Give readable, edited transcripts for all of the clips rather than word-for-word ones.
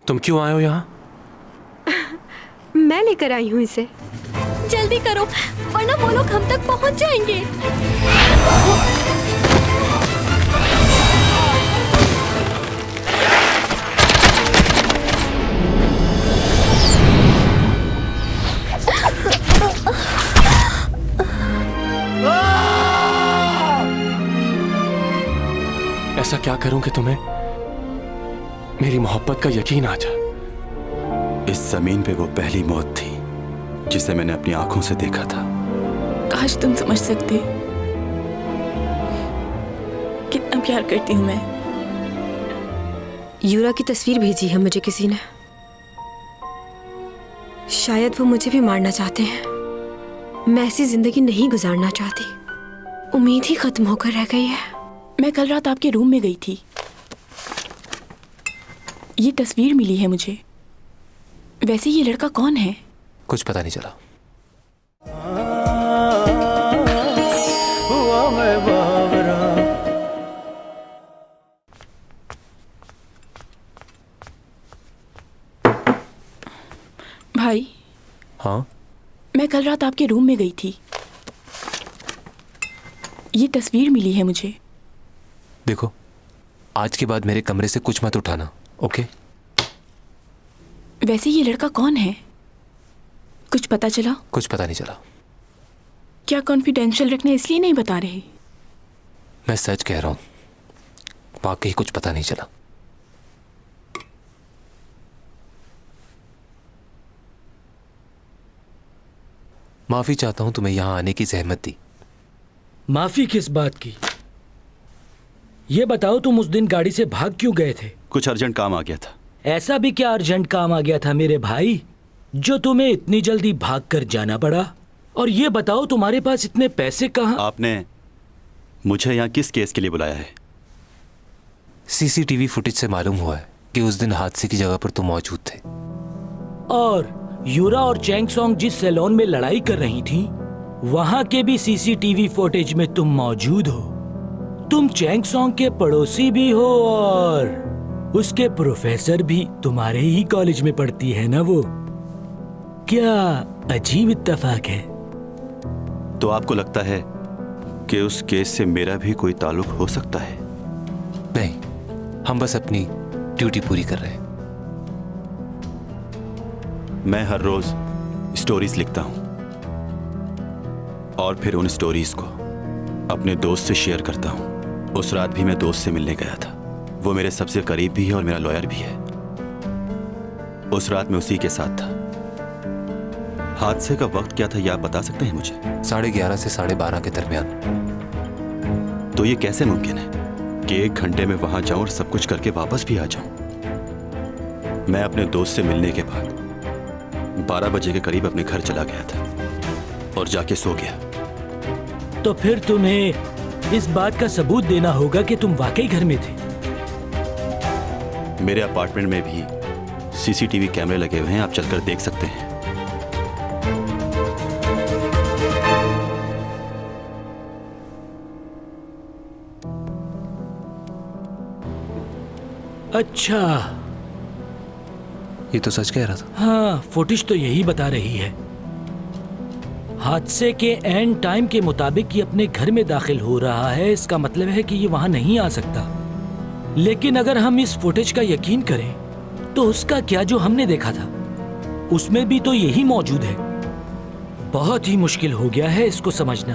तुम क्यों आए हो यहाँ? मैं लेकर आई हूँ इसे। जल्दी करो वरना वो लोग हम तक पहुँच जाएंगे। ऐसा क्या करूं कि तुम्हें मेरी मोहब्बत का यकीन आ जाए? इस जमीन पे वो पहली मौत थी जिसे मैंने अपनी आंखों से देखा था। काश तुम समझ सकते कितना प्यार करती हूँ मैं। यूरा की तस्वीर भेजी है मुझे किसी ने। शायद वो मुझे भी मारना चाहते हैं। मैं ऐसी जिंदगी नहीं गुजारना चाहती। उम्मीद ही खत्म होकर रह गई है। मैं कल रात आपके रूम में गई थी। ये तस्वीर मिली है मुझे। वैसे ये लड़का कौन है? कुछ पता नहीं चला। भाई। हाँ? मैं कल रात आपके रूम में गई थी। ये तस्वीर मिली है मुझे। देखो, आज के बाद मेरे कमरे से कुछ मत उठाना, ओके? वैसे ये लड़का कौन है? कुछ पता चला? कुछ पता नहीं चला। क्या कॉन्फिडेंशियल रखना इसलिए नहीं बता रहे? मैं सच कह रहा हूं, वाकई कुछ पता नहीं चला। माफी चाहता हूं तुम्हें यहां आने की जहमत दी। माफी किस बात की? ये बताओ, तुम उस दिन गाड़ी से भाग क्यों गए थे? कुछ अर्जेंट काम आ गया था। ऐसा भी क्या अर्जेंट काम आ गया था मेरे भाई, जो तुम्हें इतनी जल्दी भाग कर जाना पड़ा? और ये बताओ, तुम्हारे पास इतने पैसे कहाँ? आपने मुझे यहाँ किस केस के लिए बुलाया है? सीसीटीवी फुटेज से मालूम हुआ है कि उस दिन हादसे की जगह पर तुम मौजूद थे। और यूरा और चैंग सॉन्ग जिस सैलून में लड़ाई कर रही थी, वहां के भी सीसीटीवी फुटेज में तुम मौजूद हो। तुम चैंग सॉन्ग के पड़ोसी भी हो और उसके प्रोफेसर भी तुम्हारे ही कॉलेज में पढ़ती है ना वो। क्या अजीब इत्तेफाक है। तो आपको लगता है कि उस केस से मेरा भी कोई ताल्लुक हो सकता है? नहीं, हम बस अपनी ड्यूटी पूरी कर रहे हैं। मैं हर रोज स्टोरीज लिखता हूं और फिर उन स्टोरीज को अपने दोस्त से शेयर करता हूं। उस रात भी मैं दोस्त से मिलने गया था। वो मेरे सबसे करीब भी है और मेरा लॉयर भी है। उस रात मैं उसी के साथ था। हादसे का वक्त क्या था, ये आप बता सकते हैं मुझे? 11:30 से 12:30 के दरमियान। तो ये कैसे मुमकिन है कि 1 घंटे में वहां जाऊं और सब कुछ करके वापस भी आ जाऊं? मैं अपने दोस्त से मिलने के बाद 12 बजे के करीब अपने घर चला गया था और जाके सो गया। तो फिर तुम्हें इस बात का सबूत देना होगा कि तुम वाकई घर में थे। मेरे अपार्टमेंट में भी सीसीटीवी कैमरे लगे हुए हैं, आप चलकर देख सकते हैं। अच्छा, ये तो सच कह रहा था। हाँ, फुटेज तो यही बता रही है। हादसे के एंड टाइम के मुताबिक ये अपने घर में दाखिल हो रहा है। इसका मतलब है कि ये वहां नहीं आ सकता। लेकिन अगर हम इस फुटेज का यकीन करें तो उसका क्या, जो हमने देखा था उसमें भी तो यही मौजूद है। बहुत ही मुश्किल हो गया है इसको समझना।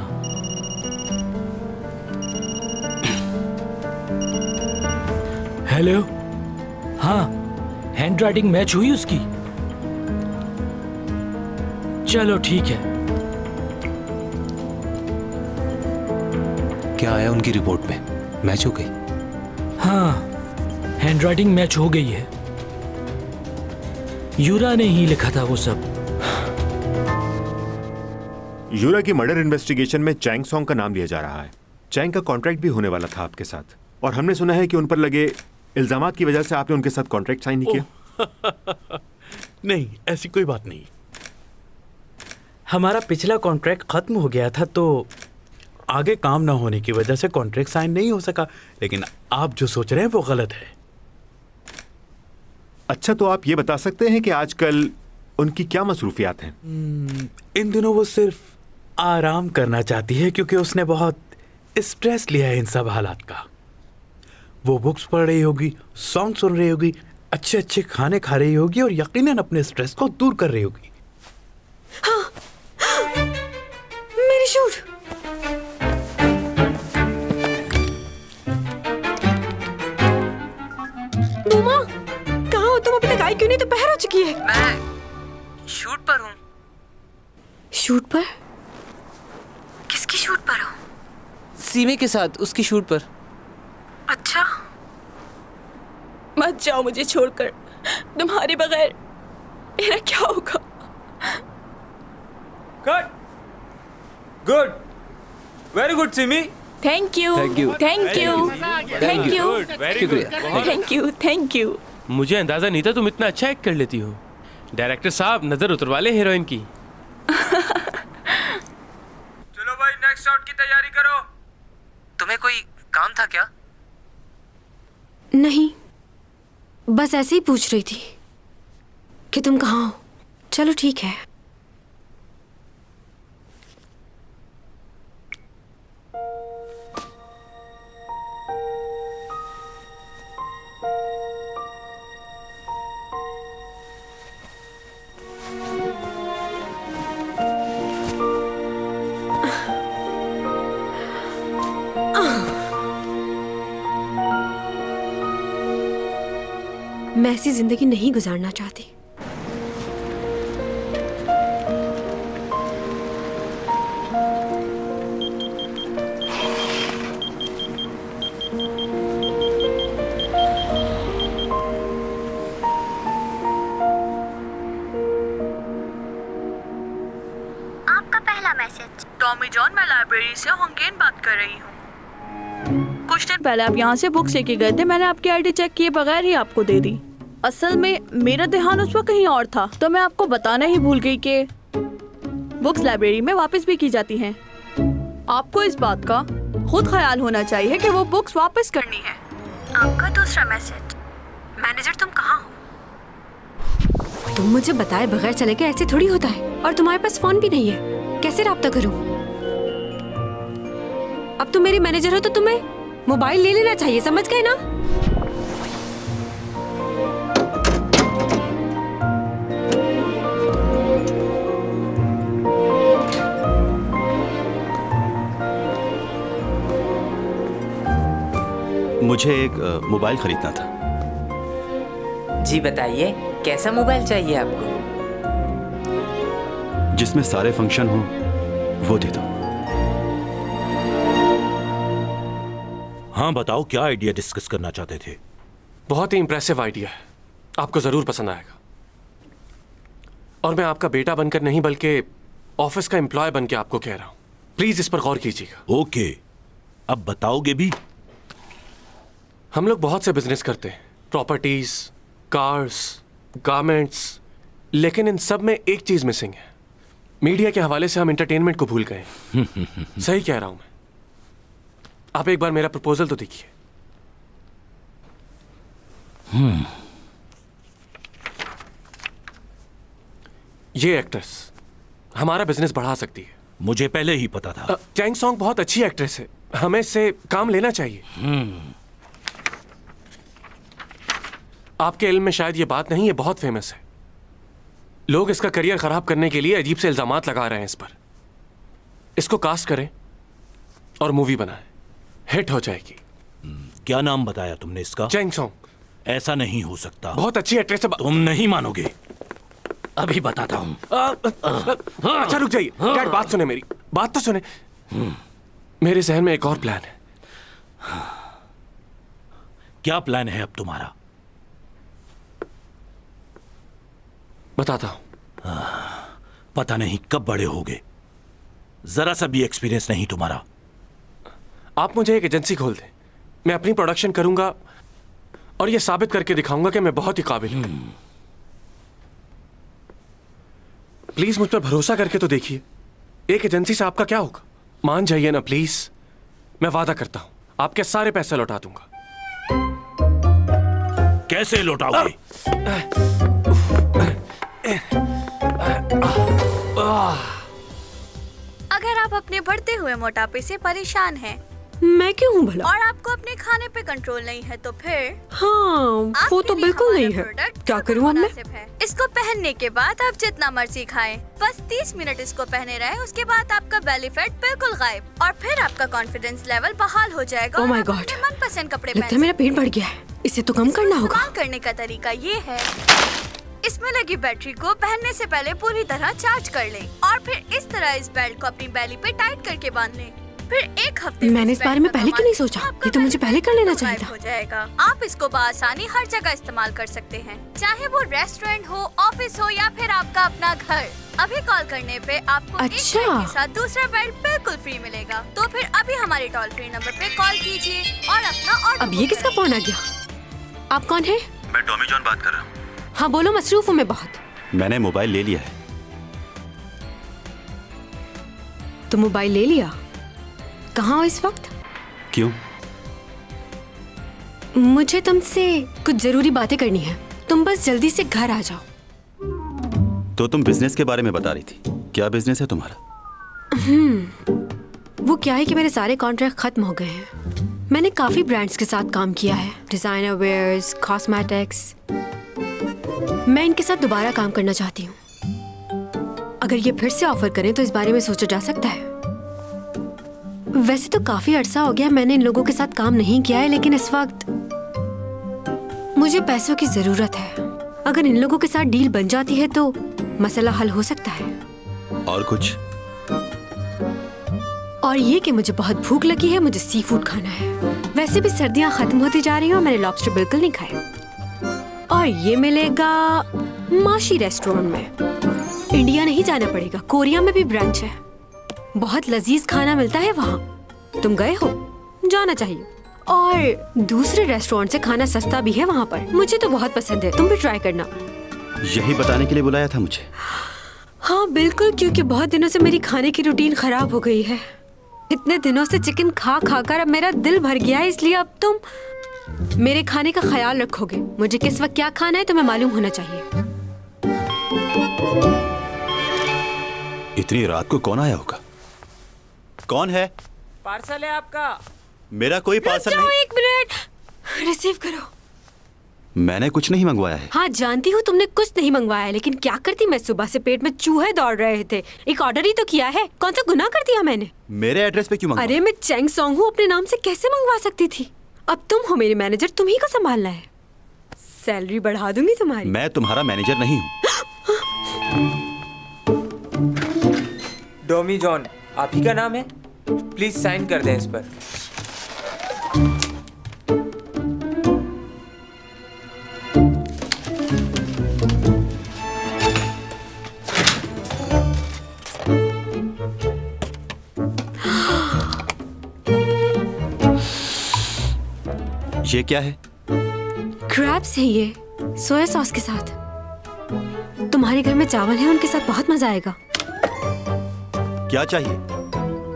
हेलो, हाँ, हैंड राइटिंग मैच हुई उसकी? चलो ठीक है। क्या आया उनकी रिपोर्ट में? मैच हो गई? हाँ, हैंडराइटिंग मैच हो गई है। यूरा ने ही लिखा था वो सब। यूरा की मर्डर इन्वेस्टिगेशन में चैंग सॉन्ग का नाम लिया जा रहा है। चैंग का कॉन्ट्रैक्ट भी होने वाला था आपके साथ, और हमने सुना है कि उन पर लगे इल्जामात की वजह से आपने उनके साथ कॉन्ट्रैक्ट साइन नहीं किया। नहीं, ऐसी कोई बात नहीं। हमारा पिछला कॉन्ट्रैक्ट खत्म हो गया था, तो आगे काम ना होने की वजह से कॉन्ट्रैक्ट साइन नहीं हो सका। लेकिन आप जो सोच रहे हैं वो गलत है। अच्छा, तो आप ये बता सकते हैं कि आजकल उनकी क्या मसरूफियात हैं? इन दिनों वो सिर्फ आराम करना चाहती है क्योंकि उसने बहुत स्ट्रेस लिया है इन सब हालात का। वो बुक्स पढ़ रही होगी, सॉन्ग सुन रही होगी, अच्छे अच्छे खाने खा रही होगी और यकीनन अपने स्ट्रेस को दूर कर रही होगी। मेरी शूट। बुमा, कहाँ हो तुम? अभी तक आई क्यों नहीं? दोपहर हो चुकी है। मैं शूट पर हूँ। शूट पर? किसकी शूट पर हो? सीमे के साथ उसकी शूट पर। अच्छा। मत जाओ मुझे छोड़कर। तुम्हारे बगैर मेरा क्या होगा? Good, good, very good Simi. Thank you, Thank you. Thank you, thank you, very good. Thank you, thank you. मुझे अंदाजा नहीं था तुम इतना अच्छा एक्ट कर लेती हो। डायरेक्टर साहब नजर उतरवा ले हीरोइन की। चलो भाई, नेक्स्ट शॉट की तैयारी करो। तुम्हें कोई काम था क्या? नहीं, बस ऐसे ही पूछ रही थी कि तुम कहाँ हो। चलो ठीक है। मैं ऐसी जिंदगी नहीं गुजारना चाहती। आपका पहला मैसेज। टॉमी जॉन, मैं लाइब्रेरी से होंगेन बात कर रही हूँ। कुछ दिन पहले आप यहाँ से बुक्स लेके गए थे। मैंने आपकी आईडी चेक किए बगैर ही आपको दे दी। असल में मेरा ध्यान उस वक्त कहीं और था, तो मैं आपको बताना ही भूल गई कि बुक्स लाइब्रेरी में वापस भी की जाती हैं। आपको इस बात का खुद ख्याल होना चाहिए कि वो बुक्स वापस करनी है। आपका दूसरा मैसेज। मैनेजर, तुम कहाँ हो? तुम मुझे बताए बगैर चले गए, ऐसे थोड़ी होता है। और तुम्हारे पास फोन भी नहीं है, कैसे राब्ता करूं? अब तुम मेरी मैनेजर हो तो तुम्हें मोबाइल ले लेना चाहिए, समझ गए ना? मुझे एक मोबाइल खरीदना था। जी बताइए, कैसा मोबाइल चाहिए आपको? जिसमें सारे फंक्शन हो वो दे दो। हाँ बताओ, क्या आइडिया डिस्कस करना चाहते थे? बहुत ही इंप्रेसिव आइडिया है, आपको जरूर पसंद आएगा। और मैं आपका बेटा बनकर नहीं बल्कि ऑफिस का एम्प्लॉय बन के आपको कह रहा हूं। प्लीज इस पर गौर कीजिएगा। ओके, अब बताओगे भी? हम लोग बहुत से बिजनेस करते हैं, प्रॉपर्टीज, कार्स, गारमेंट्स, लेकिन इन सब में एक चीज मिसिंग है। मीडिया के हवाले से हम एंटरटेनमेंट को भूल गए। सही कह रहा हूं मैं। आप एक बार मेरा प्रपोजल तो देखिए। ये एक्ट्रेस हमारा बिजनेस बढ़ा सकती है। मुझे पहले ही पता था। चैंग सॉन्ग बहुत अच्छी एक्ट्रेस है, हमें इससे काम लेना चाहिए। आपके इल्म में शायद ये बात नहीं है, बहुत फेमस है। लोग इसका करियर खराब करने के लिए अजीब से इल्जामात लगा रहे हैं इस पर। इसको कास्ट करें और मूवी बनाएं, हिट हो जाएगी। क्या नाम बताया तुमने इसका? Chang Song. ऐसा नहीं हो सकता। बहुत अच्छी एक्ट्रेस है। तुम नहीं मानोगे, अभी बताता हूँ। अच्छा रुक जाइए डैड, बात सुने, मेरी बात तो सुने। मेरे जहन में एक और प्लान है। क्या प्लान है अब तुम्हारा? बताता हूं। पता नहीं कब बड़े होगे, जरा सा भी एक्सपीरियंस नहीं तुम्हारा। आप मुझे एक एजेंसी खोल दें, मैं अपनी प्रोडक्शन करूंगा और यह साबित करके दिखाऊंगा कि मैं बहुत ही काबिल हूं। प्लीज मुझ पर भरोसा करके तो देखिए। एक एजेंसी से आपका क्या होगा? मान जाइए ना प्लीज। मैं वादा करता हूं आपके सारे पैसे लौटा दूंगा। कैसे लौटाओगे? अगर आप अपने बढ़ते हुए मोटापे से परेशान हैं मैं क्यों हूँ भला? और आपको अपने खाने पे कंट्रोल नहीं है तो फिर हाँ, वो आपके तो लिए बिल्कुल नहीं हमारा है। प्रोडक्ट क्या बहुत करूँ अब मैं? मुनासिब है। इसको पहनने के बाद आप जितना मर्जी खाएं, बस 30 मिनट इसको पहने रहे, उसके बाद आपका बेली फैट बिल्कुल गायब और फिर आपका कॉन्फिडेंस लेवल बहाल हो जाएगा। Oh और my आप God! अपने मनपसंद कपड़े लगता है मेरा पेट बढ़ गया है। इसे तो कम करना होगा। इस्तेमाल करने का तरीका ये है, इसमें लगी बैटरी को पहनने से पहले पूरी तरह चार्ज कर लें और फिर इस तरह इस बेल्ट को अपनी बेली पे टाइट करके बांध लें। फिर एक हफ्ते मैंने इस बारे में पहले क्यों नहीं सोचा? ये तो मुझे पहले कर लेना चाहिए था। हो जाएगा। आप इसको बआसानी हर जगह इस्तेमाल कर सकते हैं, चाहे वो रेस्टोरेंट हो, ऑफिस हो या फिर आपका अपना घर। अभी कॉल करने पे आपको एक अच्छा। बेल्ट के साथ दूसरा बेल्ट बिल्कुल फ्री मिलेगा। तो फिर अभी हमारे टोल फ्री नंबर पे कॉल कीजिए और अपना ऑर्डर। अब ये किसका फोन आ गया? आप कौन है? मैं टॉमी जॉन बात कर रहा हूँ। हाँ बोलो, मसरूफ हूँ मैं बहुत। मैंने मोबाइल ले लिया है। तो मोबाइल ले लिया? कहाँ हो इस वक्त? क्यों? मुझे तुमसे कुछ जरूरी बातें करनी है। तुम बस जल्दी से घर आ जाओ। तो तुम बिजनेस के बारे में बता रही थी। क्या बिजनेस है तुम्हारा? वो क्या है कि मेरे सारे कॉन्ट्रैक्ट खत्म हो गए हैं। मैंने काफी ब्रांड्स के साथ काम किया है, डिजाइनर वेयर्स, कॉस्मेटिक्स। मैं इनके साथ दोबारा काम करना चाहती हूँ। अगर ये फिर से ऑफर करें तो इस बारे में सोचा जा सकता है। वैसे तो काफी अरसा हो गया मैंने इन लोगों के साथ काम नहीं किया है, लेकिन इस वक्त मुझे पैसों की जरूरत है। अगर इन लोगों के साथ डील बन जाती है तो मसला हल हो सकता है। और कुछ? और ये कि मुझे बहुत भूख लगी है, मुझे सी फूड खाना है। वैसे भी सर्दियां खत्म होती जा रही हैं और मैंने लॉबस्टर बिल्कुल नहीं खाया। और ये मिलेगा माशी रेस्टोरेंट में। इंडिया नहीं जाना पड़ेगा, कोरिया में भी ब्रांच है। बहुत लजीज खाना मिलता है वहाँ। तुम गए हो? जाना चाहिए। और दूसरे रेस्टोरेंट से खाना सस्ता भी है वहाँ पर। मुझे तो बहुत पसंद है, तुम भी ट्राई करना। यही बताने के लिए बुलाया था मुझे? हाँ बिल्कुल, क्योंकि बहुत दिनों से मेरी खाने की रूटीन खराब हो गई है। इतने दिनों से चिकन खा खा कर अब मेरा दिल भर गया है, इसलिए अब तुम मेरे खाने का ख्याल रखोगे। मुझे किस वक्त क्या खाना है तुम्हें मालूम होना चाहिए। इतनी रात को कौन आया होगा? कौन है? पार्सल है आपका। मेरा कोई पार्सल नहीं। एक मिनट, रिसीव करो। मैंने कुछ नहीं मंगवाया है। हाँ जानती हूँ तुमने कुछ नहीं मंगवाया है, लेकिन क्या करती मैं? सुबह से पेट में चूहे दौड़ रहे थे। एक ऑर्डर ही तो किया है। कौन सा गुनाह कर दिया मैंने? मेरे एड्रेस पे क्यों मंगवाया? अरे मैं चैंग सॉन्ग हूँ, अपने नाम से कैसे मंगवा सकती थी? अब तुम हो मेरे मैनेजर, तुम ही को संभालना है। सैलरी बढ़ा दूंगी तुम्हारी। मैं तुम्हारा मैनेजर नहीं हूँ। डोमी जॉन आप ही का नाम है? प्लीज साइन कर दें इस पर। ये क्या है? क्रैब्स है ये, सोया सॉस के साथ। तुम्हारे घर में चावल है, उनके साथ बहुत मजा आएगा। क्या चाहिए?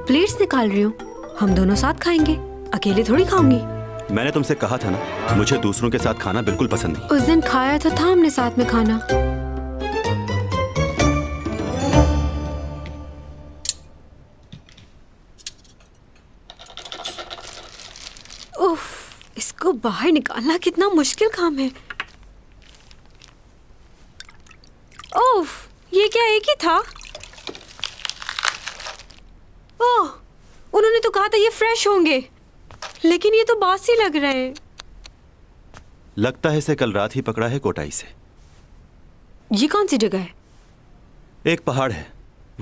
प्लेट्स निकाल रही हूँ, हम दोनों साथ खाएंगे। अकेले थोड़ी खाऊंगी। मैंने तुमसे कहा था ना, मुझे दूसरों के साथ खाना बिल्कुल पसंद नहीं। उस दिन खाया तो था हमने साथ में खाना। उफ, इसको बाहर निकालना कितना मुश्किल काम है। उफ, ये क्या एक ही था? ओह, उन्होंने तो कहा था ये फ्रेश होंगे, लेकिन ये तो बासी लग रहे हैं। लगता है इसे कल रात ही पकड़ा है कोटाई से। ये कौन सी जगह है? एक पहाड़ है,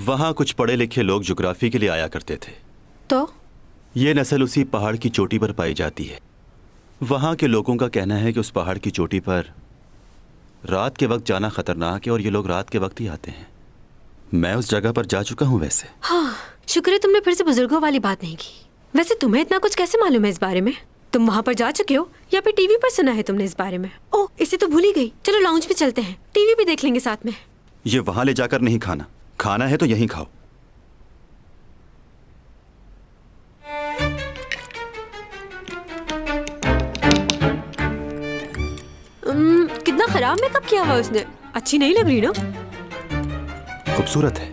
वहां कुछ पढ़े लिखे लोग ज्योग्राफी के लिए आया करते थे। तो ये नस्ल उसी पहाड़ की चोटी पर पाई जाती है। वहां के लोगों का कहना है कि उस पहाड़ की चोटी पर रात के वक्त जाना खतरनाक है और ये लोग रात के वक्त ही आते हैं। मैं उस जगह पर जा चुका हूं वैसे। हाँ, शुक्र है तुमने फिर से बुजुर्गों वाली बात नहीं की। वैसे तुम्हें इतना कुछ कैसे मालूम है इस बारे में? तुम वहाँ पर जा चुके हो या फिर टीवी पर सुना है तुमने इस बारे में? ओह, इसे तो भूल ही गई। चलो लाउंज पे चलते हैं, टीवी भी देख लेंगे साथ में। ये वहां ले जाकर नहीं खाना, खाना है तो यहीं खाओ। इतना खराब मेकअप किया हुआ उसने, अच्छी नहीं लग रही ना। खूबसूरत है।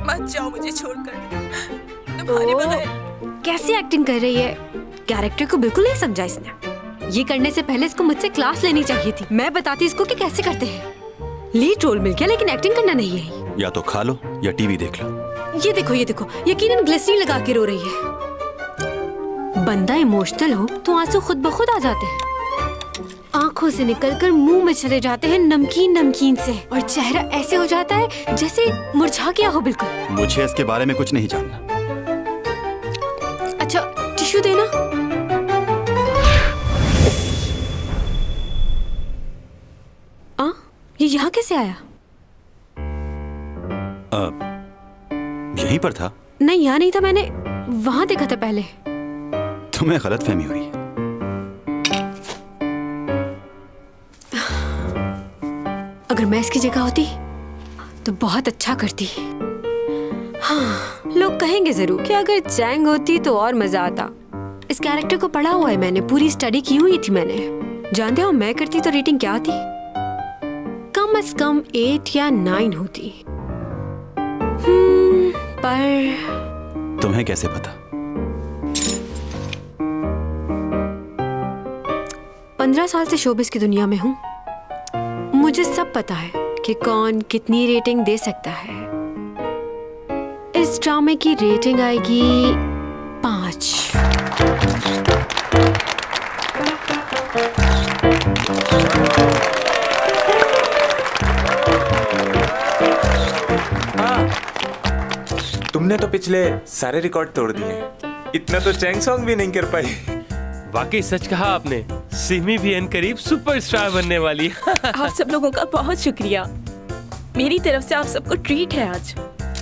मत जाओ मुझे छोड़कर, तुम्हारे बगैर। कैसी एक्टिंग कर रही है, कैरेक्टर को बिल्कुल नहीं समझा इसने। ये करने से पहले इसको मुझसे क्लास लेनी चाहिए थी। मैं बताती इसको कि कैसे करते हैं। लीड रोल मिल गया लेकिन एक्टिंग करना नहीं है। या तो खा लो या टीवी देख लो। ये देखो, यकीनन ग्लिसरीन लगा के रो रही है। बंदा इमोशनल हो तो आंसू खुद ब खुद आ जाते हैं, आंखों से निकलकर मुंह में चले जाते हैं नमकीन से, और चेहरा ऐसे हो जाता है जैसे मुरझा गया हो बिल्कुल। मुझे इसके बारे में कुछ नहीं जानना। अच्छा टिश्यू देना। ये यहाँ कैसे आया? यहीं पर था। नहीं यहाँ नहीं था, मैंने वहां देखा था पहले। तुम्हें गलतफहमी हो रही है। अगर मैं इसकी जगह होती तो बहुत अच्छा करती। हाँ, लोग कहेंगे जरूर कि अगर चैंग होती तो और मजा आता। इस कैरेक्टर को पढ़ा हुआ है मैंने, पूरी स्टडी की हुई थी मैंने। जानते हो मैं करती तो रेटिंग क्या थी? कम से कम 8 या 9 होती। पर तुम्हें कैसे पता? 15 साल से शोबिस की दुनिया में हूँ, मुझे सब पता है कि कौन कितनी रेटिंग दे सकता है। इस ड्रामे की रेटिंग आएगी 5। तुमने तो पिछले सारे रिकॉर्ड तोड़ दिए, इतना तो चैंग सॉन्ग भी नहीं कर पाई। वाकई सच कहा आपने, सिमी भी अनकरीब सुपरस्टार बनने वाली है। आप सब लोगों का बहुत शुक्रिया। मेरी तरफ से आप सबको ट्रीट है आज।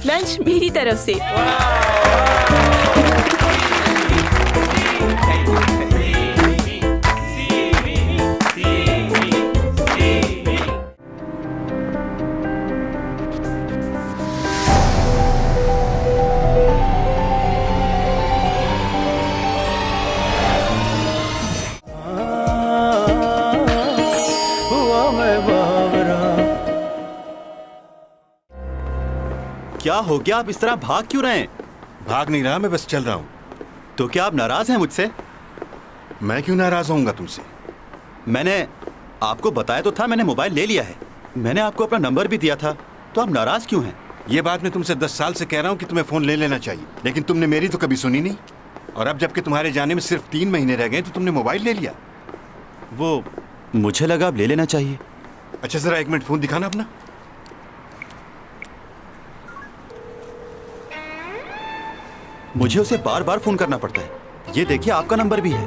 लंच मेरी तरफ से। क्या हो गया? आप इस तरह भाग क्यों रहे हैं? भाग नहीं रहा, मैं बस चल रहा हूँ। तो क्या आप नाराज हैं मुझसे? मैं क्यों नाराज होऊंगा तुमसे? मैंने आपको बताया तो था, मैंने मोबाइल ले लिया है। मैंने आपको अपना नंबर भी दिया था, तो आप नाराज क्यों हैं? ये बात मैं तुमसे 10 साल से कह रहा हूँ कि तुम्हें फोन ले लेना चाहिए, लेकिन तुमने मेरी तो कभी सुनी नहीं। और अब जबकि तुम्हारे जाने में सिर्फ 3 महीने रह गए तो तुमने मोबाइल ले लिया। वो मुझे लगा अब ले लेना चाहिए। अच्छा जरा 1 मिनट फोन दिखाना अपना। मुझे उसे बार बार फोन करना पड़ता है। ये देखिए आपका नंबर भी है।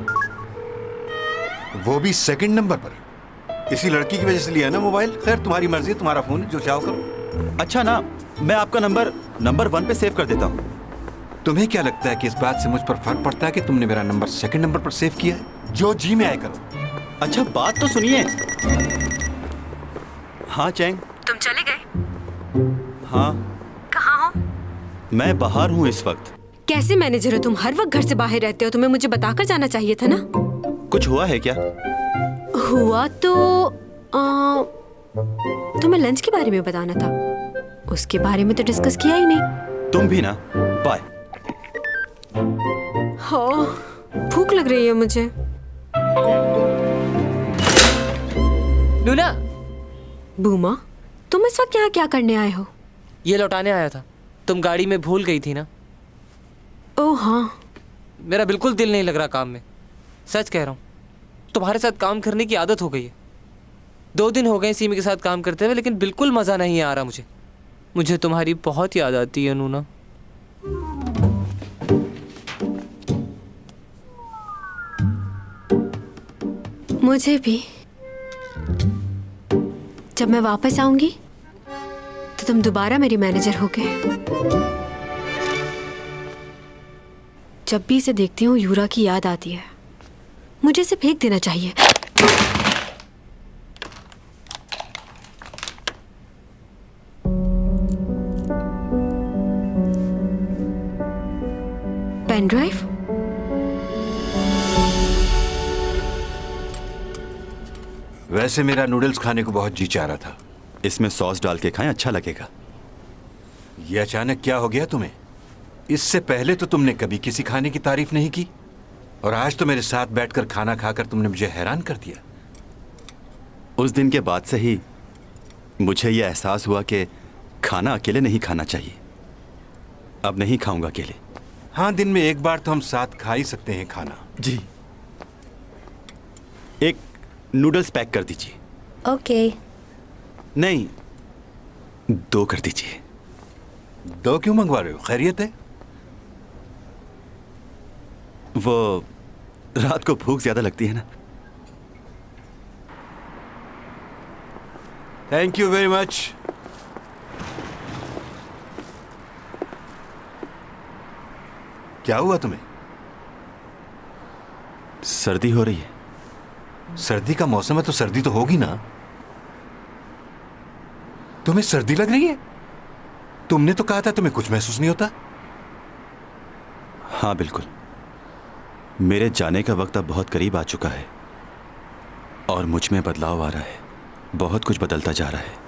वो भी सेकंड नंबर पर। इसी लड़की की वजह से लिया ना मोबाइल। खैर तुम्हारी मर्जी, तुम्हारा फोन है, जो चाहो करो। अच्छा ना, मैं आपका नंबर 1 पे सेव कर देता हूँ। तुम्हें क्या लगता है कि इस बात से मुझ पर फर्क पड़ता है कि तुमने मेरा नंबर सेकंड नंबर पर सेव किया है? जो जी में आए करो। अच्छा बात तो सुनिए। हाँ चैंग। तुम चले गए? हाँ। कहाँ हो? मैं बाहर हूँ इस वक्त। कैसे मैनेजर हो तुम? हर वक्त घर से बाहर रहते हो, तुम्हें मुझे बताकर जाना चाहिए था ना। कुछ हुआ है क्या? हुआ तो तुम्हें लंच के बारे में बताना था, उसके बारे में तो डिस्कस किया ही नहीं। तुम भी ना। बाय। हाँ, भूख लग रही है मुझे। लूना। बूमा, तुम इस वक्त यहाँ क्या करने आए हो? ये लौटाने आया था, तुम गाड़ी में भूल गई थी ना। ओह हाँ। मेरा बिल्कुल दिल नहीं लग रहा काम में, सच कह रहा हूँ। तुम्हारे साथ काम करने की आदत हो गई है। 2 दिन हो गए सीमी के साथ काम करते हुए, लेकिन बिल्कुल मज़ा नहीं आ रहा मुझे तुम्हारी बहुत याद आती है नूना। मुझे भी। जब मैं वापस आऊंगी तो तुम दोबारा मेरी मैनेजर होगे। जब भी इसे देखती हूँ यूरा की याद आती है। मुझे इसे फेंक देना चाहिए। Pen drive? वैसे मेरा नूडल्स खाने को बहुत जी चाह रहा था। इसमें सॉस डाल के खाएं, अच्छा लगेगा। ये अचानक क्या हो गया तुम्हें? इससे पहले तो तुमने कभी किसी खाने की तारीफ नहीं की, और आज तो मेरे साथ बैठकर खाना खाकर तुमने मुझे हैरान कर दिया। उस दिन के बाद से ही मुझे यह एहसास हुआ कि खाना अकेले नहीं खाना चाहिए। अब नहीं खाऊंगा अकेले। हाँ, दिन में एक बार तो हम साथ खा ही सकते हैं खाना। जी। एक नूडल्स पैक कर दीजिए। ओके। नहीं, 2 कर दीजिए। 2 क्यों मंगवा रहे हो? खैरियत है? वो रात को भूख ज्यादा लगती है ना। Thank you very much. क्या हुआ तुम्हें? सर्दी हो रही है। सर्दी का मौसम है तो सर्दी तो होगी ना। तुम्हें सर्दी लग रही है? तुमने तो कहा था तुम्हें कुछ महसूस नहीं होता। हाँ बिल्कुल। मेरे जाने का वक्त अब बहुत करीब आ चुका है और मुझ में बदलाव आ रहा है। बहुत कुछ बदलता जा रहा है।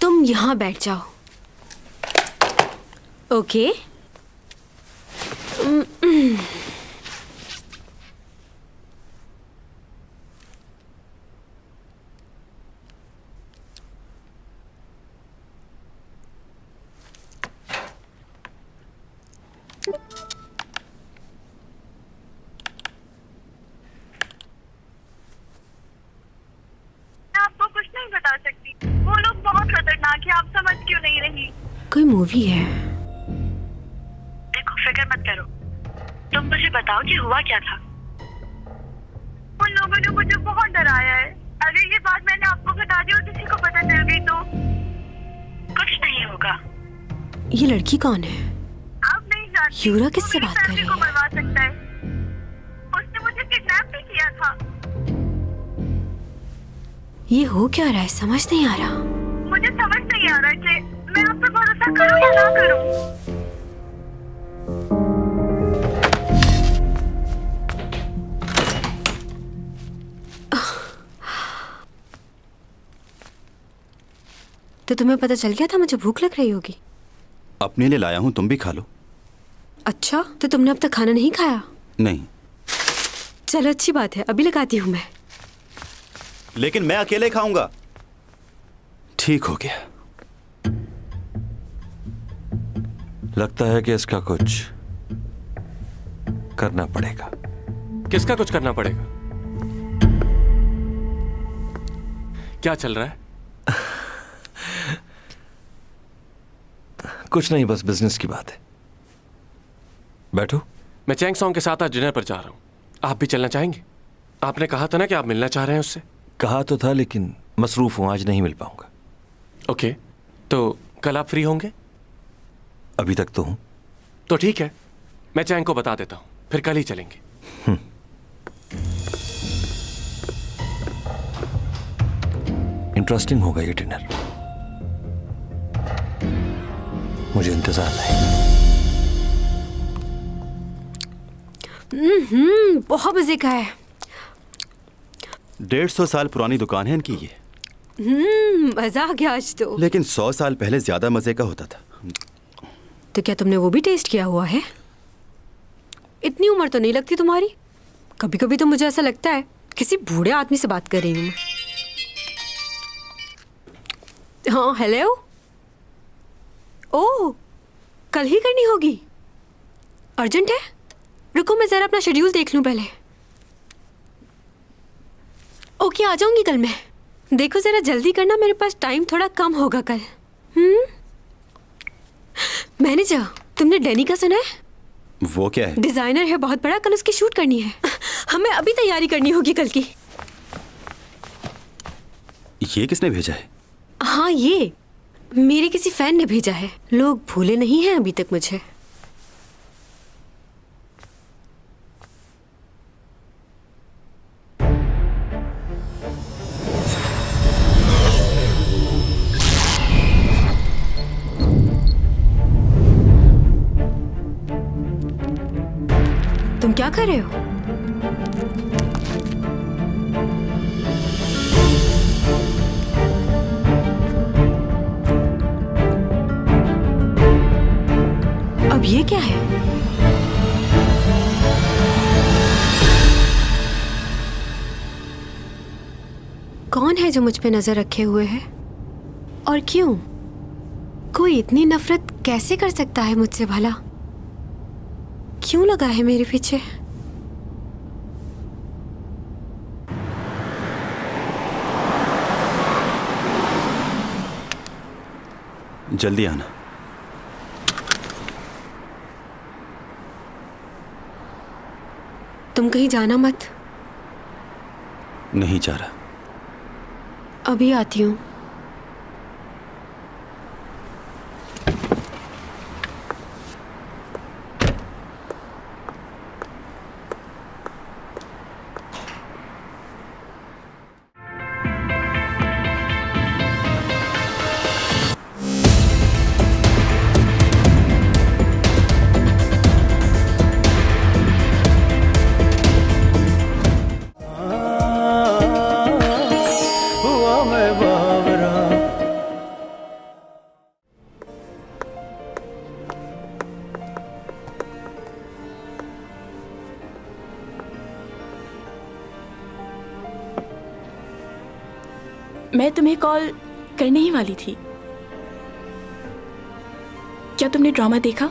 तुम यहाँ बैठ जाओ। ओके। आपको कुछ नहीं बता सकती। वो लोग बहुत खतरनाक है, आप समझ क्यों नहीं रही? कोई मूवी है। देखो, फिक्र मत करो, तुम मुझे बताओ कि हुआ क्या था। उन लोगों ने मुझे बहुत डराया है। अगर ये बात मैंने आपको बता दी और किसी को पता चल गई तो कुछ नहीं होगा। ये लड़की कौन है? आप नहीं जानती। यूरा किससे बात कर रही को है? मरवा सकता है। उसने मुझे किडनैप भी किया था। ये हो क्या रहा है? समझ नहीं आ रहा। मुझे समझ नहीं आ रहा कि मैं आप पर भरोसा करूं या ना करूं। तो तुम्हें पता चल गया था मुझे भूख लग रही होगी? अपने लिए लाया हूं, तुम भी खा लो। अच्छा, तो तुमने अब तक खाना नहीं खाया? नहीं। चलो अच्छी बात है, अभी लगाती हूँ मैं। लेकिन मैं अकेले खाऊंगा। ठीक हो गया। लगता है कि इसका कुछ करना पड़ेगा। किसका कुछ करना पड़ेगा? क्या चल रहा है? कुछ नहीं, बस बिजनेस की बात है। बैठो। मैं चैंग सॉन्ग के साथ आज डिनर पर जा रहा हूं। आप भी चलना चाहेंगे? आपने कहा था ना कि आप मिलना चाह रहे हैं उससे। कहा तो था, लेकिन मसरूफ हूं, आज नहीं मिल पाऊंगा। ओके, तो कल आप फ्री होंगे? अभी तक तो हूं। तो ठीक है, मैं चैंग को बता देता हूं, फिर कल ही चलेंगे। इंटरेस्टिंग होगा ये डिनर। मुझे इंतजार है। बहुत मजे का है। 150 साल पुरानी दुकान है इनकी ये। मजा आ गया आज तो। लेकिन 100 साल पहले ज्यादा मजे का होता था। तो क्या तुमने वो भी टेस्ट किया हुआ है? इतनी उम्र तो नहीं लगती तुम्हारी। कभी कभी तो मुझे ऐसा लगता है किसी बूढ़े आदमी से बात कर रही हूँ मैं। हाँ, हेलो। ओह, कल ही करनी होगी? अर्जेंट है? रुको मैं जरा अपना शेड्यूल देख लूं पहले। ओके, आ जाऊंगी कल मैं। देखो जरा जल्दी करना, मेरे पास टाइम थोड़ा कम होगा कल। मैनेजर, तुमने डैनी का सुना है? वो क्या है? डिजाइनर है बहुत बड़ा, कल उसकी शूट करनी है। हमें अभी तैयारी करनी होगी कल की। ये किसने भेजा है? हाँ, ये मेरे किसी फैन ने भेजा है। लोग भूले नहीं हैं अभी तक मुझे। तुम क्या कर रहे हो? अब ये क्या है? कौन है जो मुझ पे नजर रखे हुए है? और क्यों? कोई इतनी नफरत कैसे कर सकता है मुझसे भला? क्यों लगा है मेरे पीछे? जल्दी आना। तुम कहीं जाना मत। नहीं जा रहा। अभी आती हूँ। मैं तुम्हें कॉल करने ही वाली थी। क्या तुमने ड्रामा देखा?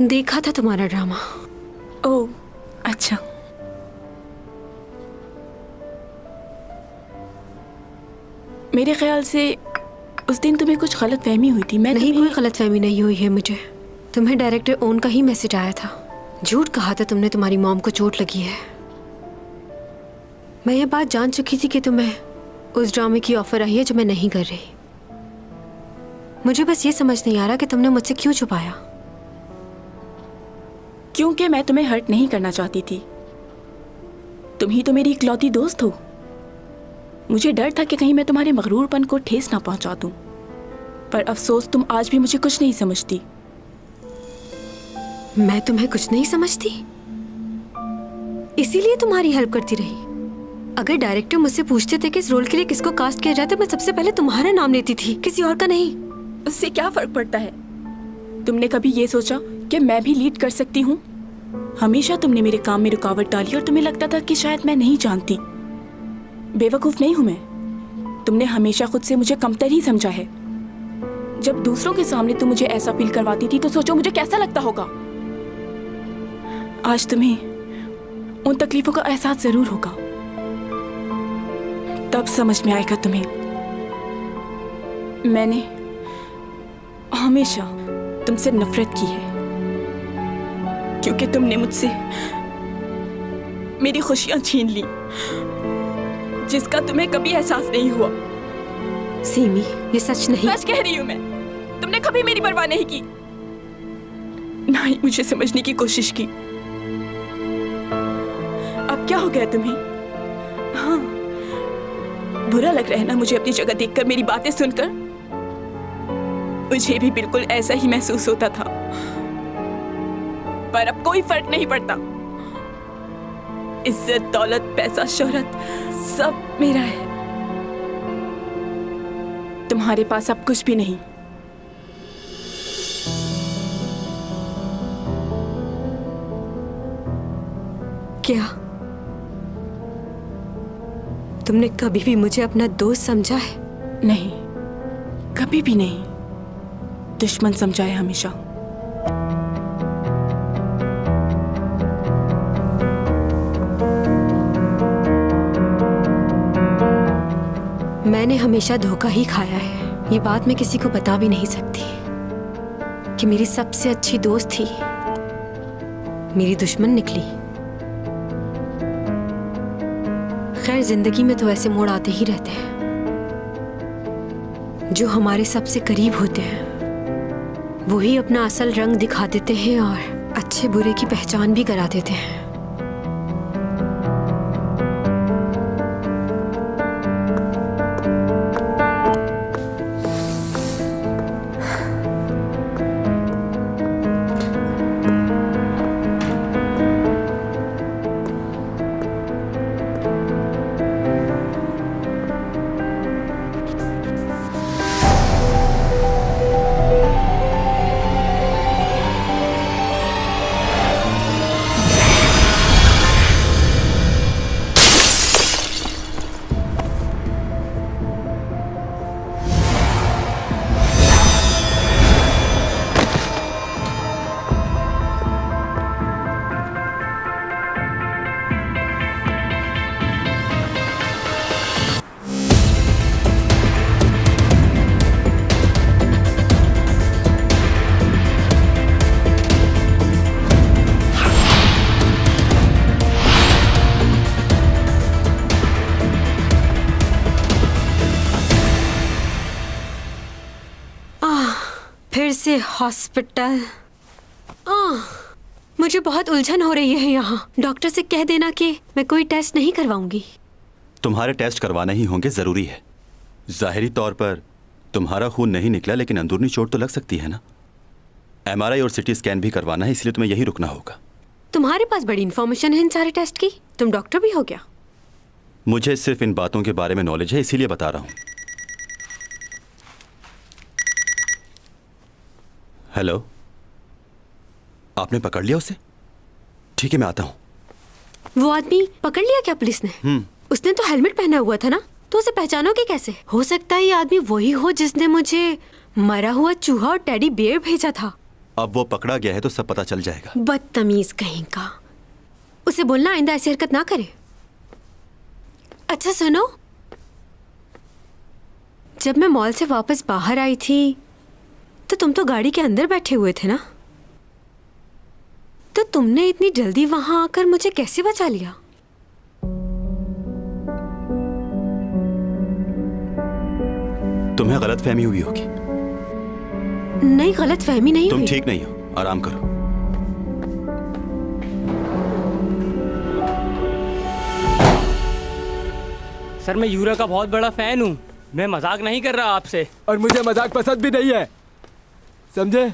देखा था तुम्हारा ड्रामा। ओह, अच्छा। मेरे ख्याल से उस दिन तुम्हें कुछ गलत फहमी हुई थी। मैं नहीं, कोई गलत फहमी नहीं हुई है मुझे। तुम्हें डायरेक्टर ओन का ही मैसेज आया था। झूठ कहा था तुमने तुम्हारी मॉम को चोट लगी है। मैं ये बात जान चुकी थी कि तुम्हें उस ड्रामे की ऑफर आई है जो मैं नहीं कर रही। मुझे बस ये समझ नहीं आ रहा कि तुमने मुझसे क्यों छुपाया। क्योंकि मैं तुम्हें हर्ट नहीं करना चाहती थी। तुम ही तो मेरी इकलौती दोस्त हो। मुझे डर था कि कहीं मैं तुम्हारे मगरूरपन को ठेस ना पहुंचा दूं। पर अफसोस तुम आज भी मुझे कुछ नहीं समझती। मैं तुम्हें कुछ नहीं समझती, इसीलिए तुम्हारी हेल्प करती रही। अगर डायरेक्टर मुझसे पूछते थे कि इस रोल के लिए किसको कास्ट किया जाए तो मैं सबसे पहले तुम्हारा नाम लेती थी, किसी और का नहीं। उससे क्या फर्क पड़ता है? तुमने कभी ये सोचा कि मैं भी लीड कर सकती हूँ? हमेशा तुमने मेरे काम में रुकावट डाली और तुम्हें लगता था कि शायद मैं नहीं जानती। बेवकूफ नहीं हूं मैं। तुमने हमेशा खुद से मुझे कमतर ही समझा है। जब दूसरों के सामने तुम मुझे ऐसा फील करवाती थी तो सोचो मुझे कैसा लगता होगा। आज तुम्हें उन तकलीफों का एहसास जरूर होगा। तब समझ में आएगा तुम्हें। मैंने हमेशा तुमसे नफरत की है क्योंकि तुमने मुझसे मेरी खुशियां छीन ली जिसका तुम्हें कभी एहसास नहीं हुआ। सीमी, ये सच नहीं। सच कह रही हूं मैं। तुमने कभी मेरी परवाह नहीं की, ना ही मुझे समझने की कोशिश की। अब क्या हो गया तुम्हें? हाँ, बुरा लग रहा है ना मुझे अपनी जगह देखकर, मेरी बातें सुनकर? मुझे भी बिल्कुल ऐसा ही महसूस होता था, पर अब कोई फर्क नहीं पड़ता। इज्जत, दौलत, पैसा, शोहरत सब मेरा है। तुम्हारे पास अब कुछ भी नहीं। क्या तुमने कभी भी मुझे अपना दोस्त समझा है? नहीं, कभी भी नहीं। दुश्मन समझा है हमेशा। मैंने हमेशा धोखा ही खाया है। ये बात मैं किसी को बता भी नहीं सकती कि मेरी सबसे अच्छी दोस्त थी, मेरी दुश्मन निकली। खैर, जिंदगी में तो ऐसे मोड़ आते ही रहते हैं। जो हमारे सबसे करीब होते हैं वही अपना असल रंग दिखा देते हैं और अच्छे बुरे की पहचान भी करा देते हैं। से हॉस्पिटल। मुझे बहुत उलझन हो रही है यहाँ। डॉक्टर से कह देना कि मैं कोई टेस्ट नहीं करवाऊंगी। तुम्हारे टेस्ट करवाने ही होंगे, जरूरी है। जाहिरी तौर पर तुम्हारा खून नहीं निकला, लेकिन अंदरूनी चोट तो लग सकती है ना। MRI और CT स्कैन भी करवाना है, इसलिए तुम्हें यही रुकना होगा। तुम्हारे पास बड़ी इन्फॉर्मेशन है इन सारे टेस्ट की। तुम डॉक्टर भी हो क्या? मुझे सिर्फ इन बातों के बारे में नॉलेज है, इसीलिए बता रहा हूं। हेलो, आपने पकड़ लिया उसे? ठीक है, मैं आता हूं। वो आदमी पकड़ लिया क्या पुलिस ने? उसने तो हेलमेट पहना हुआ था ना, तो उसे पहचानोगे कैसे? हो सकता है ये आदमी वही हो जिसने मुझे मरा हुआ चूहा और टेडी बियर भेजा था। अब वो पकड़ा गया है तो सब पता चल जाएगा। बदतमीज कहीं का। उसे बोलना आइंदा ऐसी हरकत ना करे। अच्छा सुनो, जब मैं मॉल से वापस बाहर आई थी तो तुम तो गाड़ी के अंदर बैठे हुए थे ना, तो तुमने इतनी जल्दी वहां आकर मुझे कैसे बचा लिया? तुम्हें गलतफहमी हुई होगी। नहीं, गलतफहमी नहीं तुम हुई। ठीक नहीं हो, आराम करो। सर, मैं यूरा का बहुत बड़ा फैन हूँ। मैं मजाक नहीं कर रहा आपसे। और मुझे मजाक पसंद भी नहीं है, समझे?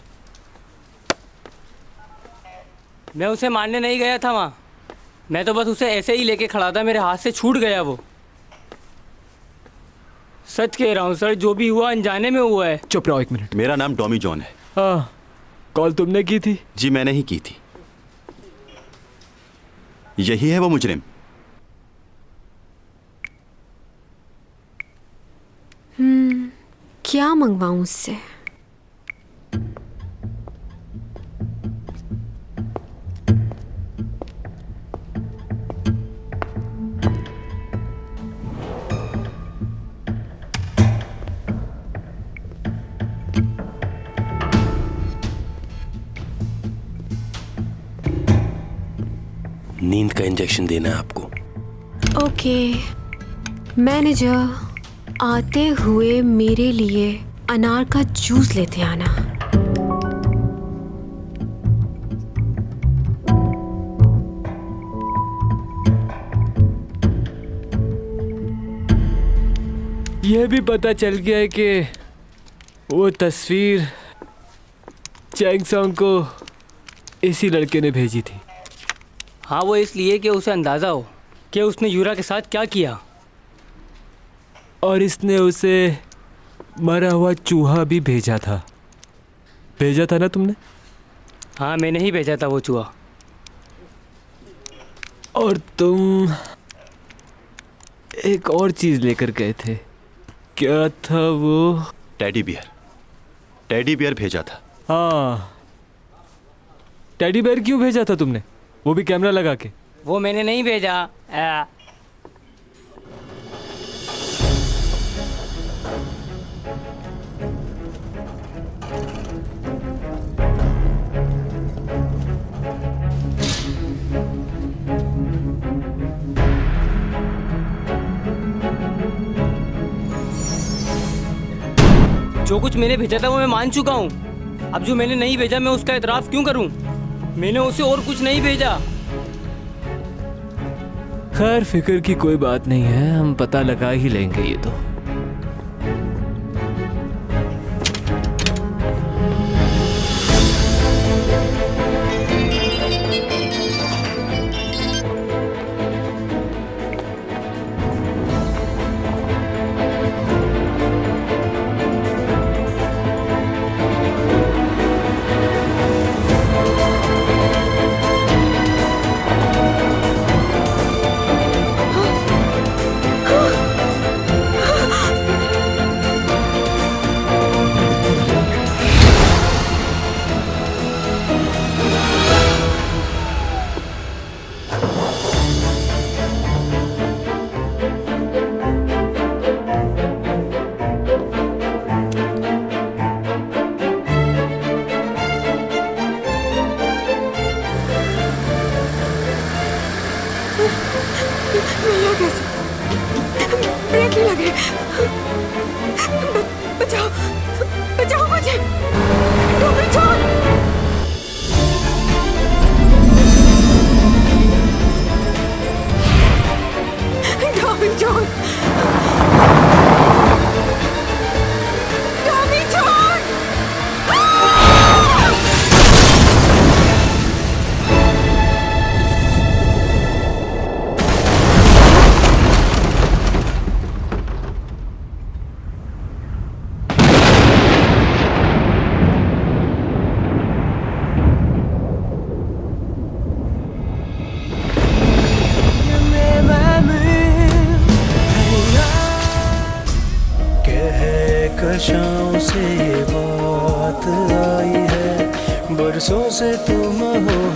मैं उसे मारने नहीं गया था वहाँ। मैं तो बस उसे ऐसे ही लेके खड़ा था, मेरे हाथ से छूट गया वो। सच कह रहा हूँ सर, जो भी हुआ अनजाने में हुआ है। चुप रहो 1 मिनट। मेरा नाम टॉमी जॉन है। हाँ, कॉल तुमने की थी? जी, मैंने ही की थी। यही है वो मुजरिम। क्या मंगवाऊं उससे? नींद का इंजेक्शन देना है आपको। ओके मैनेजर, आते हुए मेरे लिए अनार का जूस लेते आना। यह भी पता चल गया है कि वो तस्वीर चैंग सॉन्ग को इसी लड़के ने भेजी थी। हाँ, वो इसलिए कि उसे अंदाज़ा हो कि उसने यूरा के साथ क्या किया। और इसने उसे मरा हुआ चूहा भी भेजा था। भेजा था ना तुमने? हाँ, मैंने ही भेजा था वो चूहा। और तुम एक और चीज लेकर गए थे। क्या था वो? Teddy bear. टेडी बियर भेजा था। हाँ, टेडी बियर क्यों भेजा था तुमने? वो भी कैमरा लगा के? वो मैंने नहीं भेजा। जो कुछ मैंने भेजा था वो मैं मान चुका हूँ। अब जो मैंने नहीं भेजा मैं उसका एतराफ़ क्यों करूँ? मैंने उसे और कुछ नहीं भेजा। खैर, फिक्र की कोई बात नहीं है, हम पता लगा ही लेंगे ये तो। ब्रेक नहीं लगे। बचाओ, बचाओ मुझे। नशाओं से ये बात आई है, बरसों से तुम हो